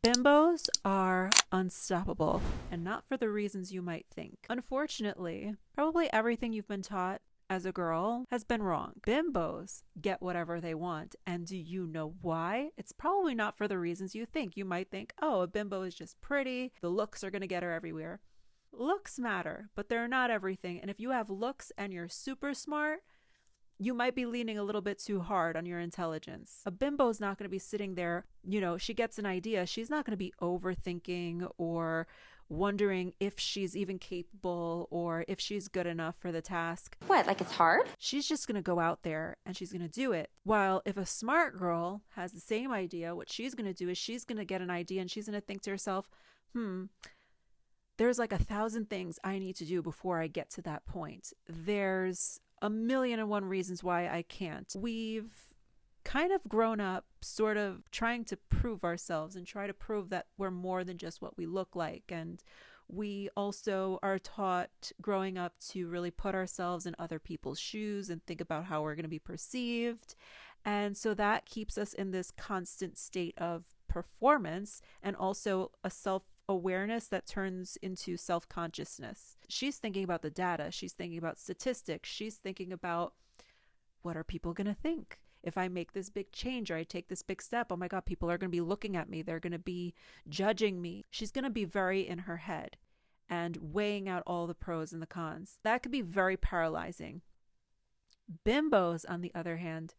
Bimbos are unstoppable, and not for the reasons you might think. Unfortunately, probably everything you've been taught as a girl has been wrong. Bimbos get whatever they want, and do you know why? It's probably not for the reasons you think. You might think, oh, a bimbo is just pretty, the looks are going to get her everywhere. Looks matter, but they're not everything. And if you have looks and you're super smart, you might be leaning a little bit too hard on your intelligence. A bimbo is not going to be sitting there, she gets an idea. She's not going to be overthinking or wondering if she's even capable or if she's good enough for the task. What, like it's hard? She's just going to go out there and she's going to do it. While if a smart girl has the same idea, what she's going to do is she's going to get an idea and she's going to think to herself, there's like 1,000 things I need to do before I get to that point. There's a million and one reasons why I can't. We've kind of grown up sort of trying to prove ourselves and try to prove that we're more than just what we look like. And we also are taught growing up to really put ourselves in other people's shoes and think about how we're going to be perceived. And so that keeps us in this constant state of performance and also a self-awareness that turns into self-consciousness. She's thinking about the data. She's thinking about statistics. She's thinking about, what are people going to think? If I make this big change or I take this big step, oh my God, people are going to be looking at me. They're going to be judging me. She's going to be very in her head and weighing out all the pros and the cons. That could be very paralyzing. Bimbos, on the other hand,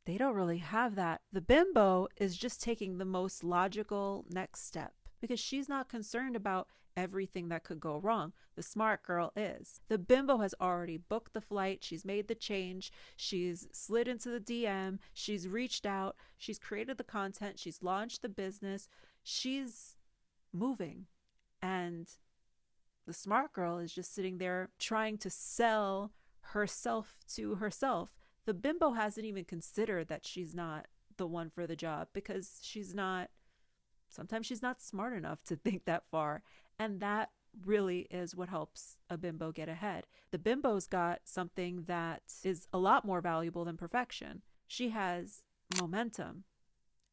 they don't really have that. The bimbo is just taking the most logical next step because she's not concerned about everything that could go wrong. The smart girl is. The bimbo has already booked the flight. She's made the change. She's slid into the DM. She's reached out. She's created the content. She's launched the business. She's moving. And the smart girl is just sitting there trying to sell herself to herself. The bimbo hasn't even considered that she's not the one for the job because sometimes she's not smart enough to think that far. And that really is what helps a bimbo get ahead. The bimbo's got something that is a lot more valuable than perfection. She has momentum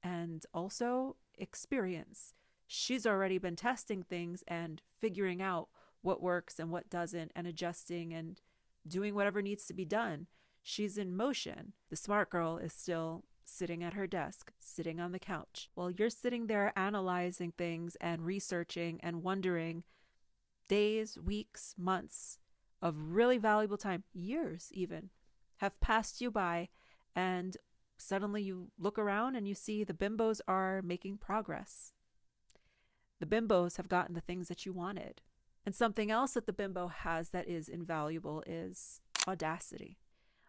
and also experience. She's already been testing things and figuring out what works and what doesn't and adjusting and doing whatever needs to be done. She's in motion. The smart girl is still sitting at her desk, sitting on the couch. While you're sitting there analyzing things and researching and wondering, days, weeks, months of really valuable time, years even, have passed you by, and suddenly you look around and you see the bimbos are making progress. The bimbos have gotten the things that you wanted. And something else that the bimbo has that is invaluable is audacity.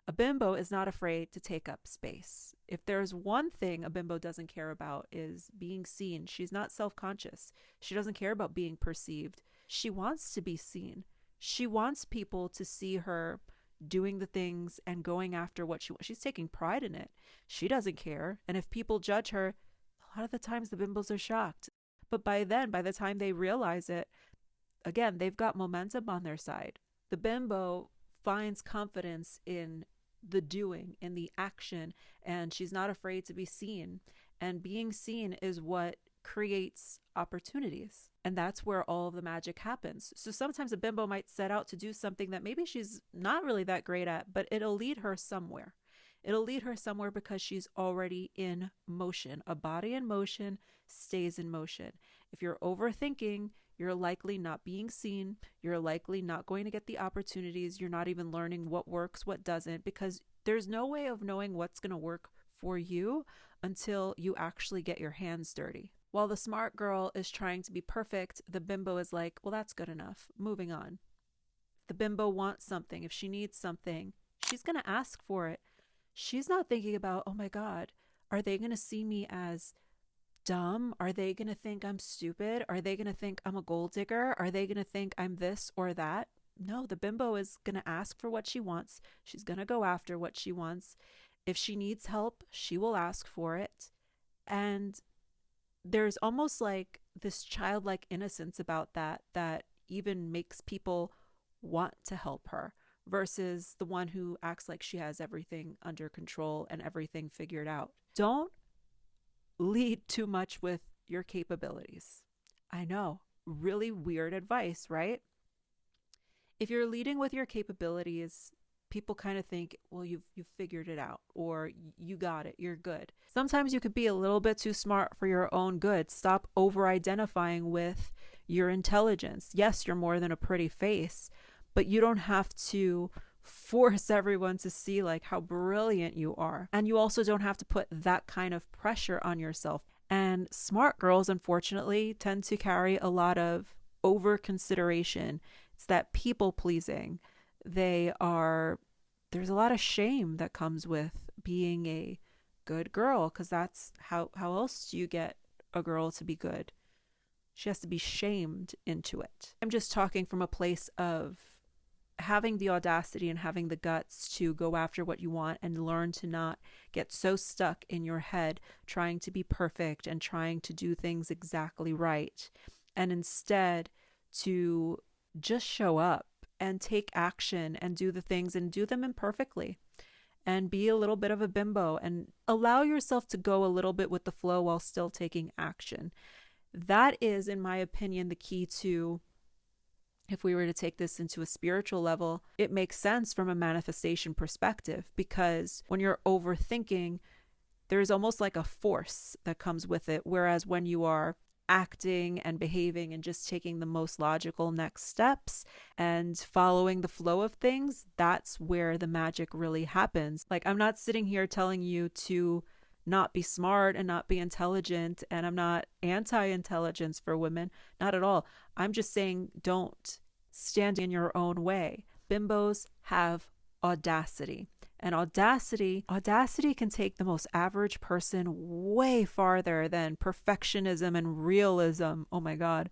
A bimbo is not afraid to take up space. If there's one thing a bimbo doesn't care about is being seen. She's not self-conscious. She doesn't care about being perceived. She wants to be seen. She wants people to see her doing the things and going after what she wants. She's taking pride in it. She doesn't care. And if people judge her, a lot of the times the bimbos are shocked. But by the time they realize it, again, they've got momentum on their side. The bimbo finds confidence in the doing, in the action, and she's not afraid to be seen. And being seen is what creates opportunities. And that's where all of the magic happens. So sometimes a bimbo might set out to do something that maybe she's not really that great at, but it'll lead her somewhere. It'll lead her somewhere because she's already in motion. A body in motion stays in motion. If you're overthinking, you're likely not being seen. You're likely not going to get the opportunities. You're not even learning what works, what doesn't, because there's no way of knowing what's going to work for you until you actually get your hands dirty. While the smart girl is trying to be perfect, the bimbo is like, well, that's good enough. Moving on. If the bimbo wants something, if she needs something, she's going to ask for it. She's not thinking about, oh my God, are they going to see me as dumb? Are they going to think I'm stupid? Are they going to think I'm a gold digger? Are they going to think I'm this or that? No, the bimbo is going to ask for what she wants. She's going to go after what she wants. If she needs help, she will ask for it. And there's almost like this childlike innocence about that even makes people want to help her versus the one who acts like she has everything under control and everything figured out. Don't lead too much with your capabilities. I know, really weird advice, right? If you're leading with your capabilities, people kind of think, well, you've figured it out, or you got it, you're good. Sometimes you could be a little bit too smart for your own good. Stop over identifying with your intelligence. Yes, you're more than a pretty face, but you don't have to force everyone to see like how brilliant you are. And you also don't have to put that kind of pressure on yourself. And smart girls, unfortunately, tend to carry a lot of over consideration. It's that people pleasing. There's a lot of shame that comes with being a good girl, because that's how else do you get a girl to be good? She has to be shamed into it. I'm just talking from a place of having the audacity and having the guts to go after what you want and learn to not get so stuck in your head trying to be perfect and trying to do things exactly right, and instead to just show up and take action and do the things and do them imperfectly and be a little bit of a bimbo and allow yourself to go a little bit with the flow while still taking action. That is, in my opinion, the key to, if we were to take this into a spiritual level, it makes sense from a manifestation perspective, because when you're overthinking, there's almost like a force that comes with it. Whereas when you are acting and behaving and just taking the most logical next steps and following the flow of things, that's where the magic really happens. Like, I'm not sitting here telling you to not be smart and not be intelligent, and I'm not anti-intelligence for women, not at all. I'm just saying, don't stand in your own way. Bimbos have audacity, and audacity can take the most average person way farther than perfectionism and realism, oh my god,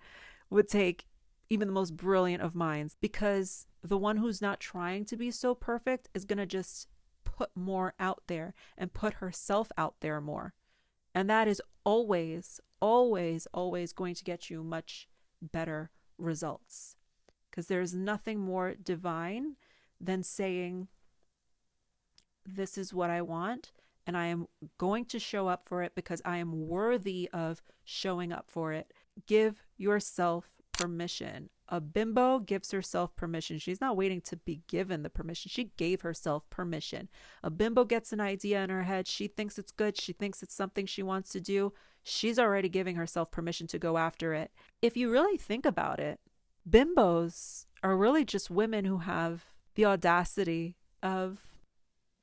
would take even the most brilliant of minds, because the one who's not trying to be so perfect is going to just put more out there and put herself out there more. And that is always, always, always going to get you much better results. Because there's nothing more divine than saying, this is what I want, and I am going to show up for it because I am worthy of showing up for it. Give yourself permission. A bimbo gives herself permission. She's not waiting to be given the permission. She gave herself permission. A bimbo gets an idea in her head. She thinks it's good. She thinks it's something she wants to do. She's already giving herself permission to go after it. If you really think about it, bimbos are really just women who have the audacity of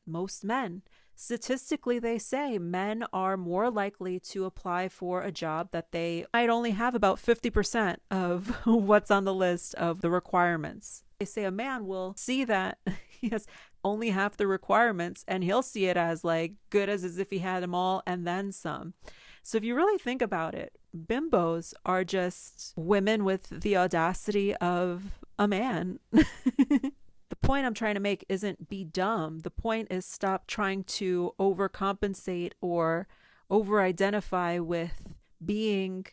most men. Statistically, they say men are more likely to apply for a job that they might only have about 50% of what's on the list of the requirements. They say a man will see that he has only half the requirements, and he'll see it as like good as if he had them all and then some. So if you really think about it, bimbos are just women with the audacity of a man. The point I'm trying to make isn't be dumb. The point is stop trying to overcompensate or over-identify with being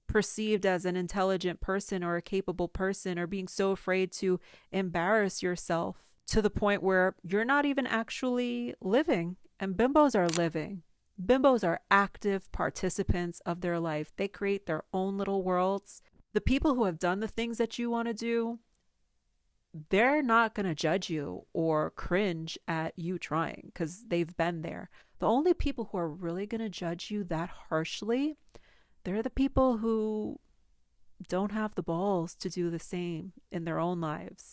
perceived as an intelligent person or a capable person, or being so afraid to embarrass yourself to the point where you're not even actually living. And bimbos are living. Bimbos are active participants of their life. They create their own little worlds. The people who have done the things that you want to do, they're not going to judge you or cringe at you trying, because they've been there. The only people who are really going to judge you that harshly, they're the people who don't have the balls to do the same in their own lives.